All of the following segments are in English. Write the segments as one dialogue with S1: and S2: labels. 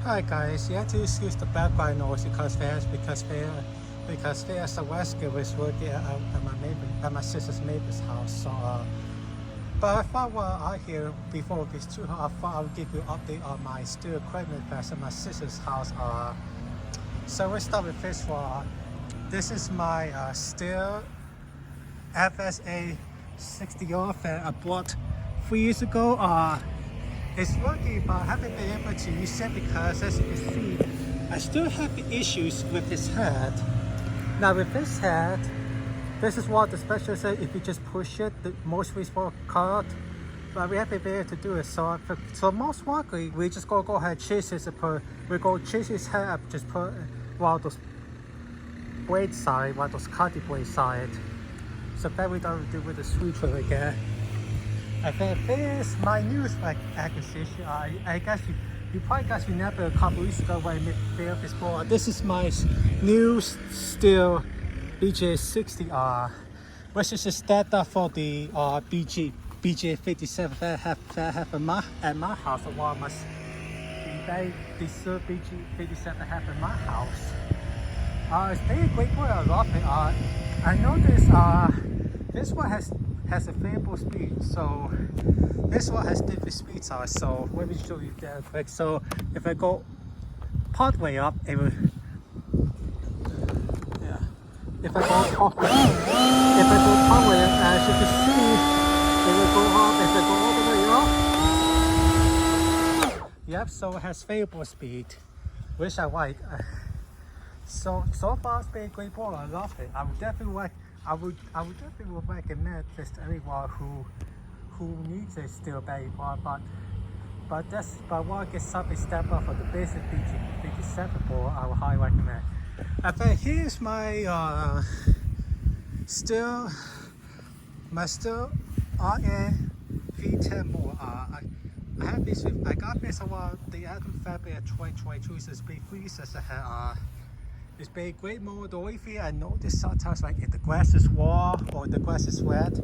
S1: Hi guys, you have to excuse the background noise because there's a rescue is working at my sister's neighbor's house. But I thought while I here before this too, I thought I would give you an update on my steel equipment that's at my sister's house. So we start with this one. This is my steel FSA 60R that I bought 3 years ago. It's working, but I haven't been able to use it because, as you can see, I still have the issues with this head. Now with this head, this is what the specialist said, if you just push it, the most will cut out. But we haven't been able to do it, so most likely we just go ahead and chase this. We go chase his head up, just put while those blade side, while those cutting blade side. So that we don't do with the switcher again. I think this is my newest acquisition. I guess you probably guys remember a couple weeks ago when I made video of this board. This is my new steel BJ60R, which is a standard for the BJ57 that I have at my house. A while must be this BJ57 have at my house. It's very great for a lot of it. I noticed this one has a variable speed, so this one has different speeds. So let me show you that quick. So if I go part way up, it will, yeah. If I go part way up, as you can see, it will go up. If I go all the way up, yep. So it has variable speed, which I like. So far it's been a great ball. I love it. I would definitely recommend this to anyone who needs a steel belly ball, but want to get something step up for the basic BJ57 ball. I would highly recommend. I think here's my steel RN V10 ball. I got this around the end of February 2022. So it's been 3 years since I had. It's been a great mode. The only thing I noticed sometimes, like if the grass is raw or the grass is wet,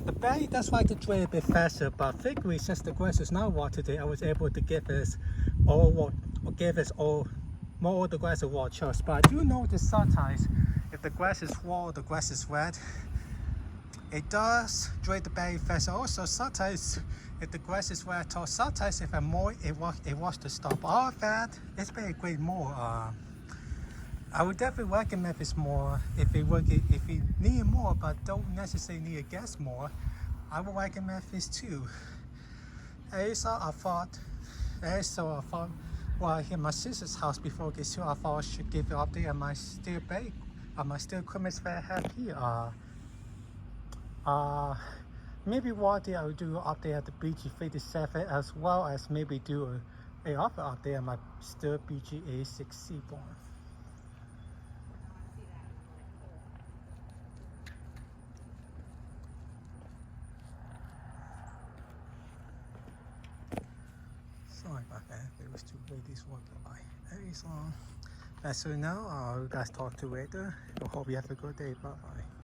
S1: the belly does like to drain a bit faster. But thankfully, since the grass is not raw today, I was able to give this more of the grass a raw choice. But I do notice sometimes if the grass is raw or the grass is wet, it does drain the belly faster. Also, sometimes if the grass is wet, or sometimes if I'm more, it wants to stop. All of that, it's been a great mode. I would definitely recommend this more if you need more but don't necessarily need a gas more. I would recommend this too. Also, I thought while I hit my sister's house before I get to, I thought I should give you an update on my steel equipment that I have here. Maybe one day I will do an update at the BG57 as well as maybe do a other update on my steel BGA6C board. Sorry about that, there was two ladies walking by. Very long. That's all now. You guys talk to later. I hope you have a good day. Bye bye.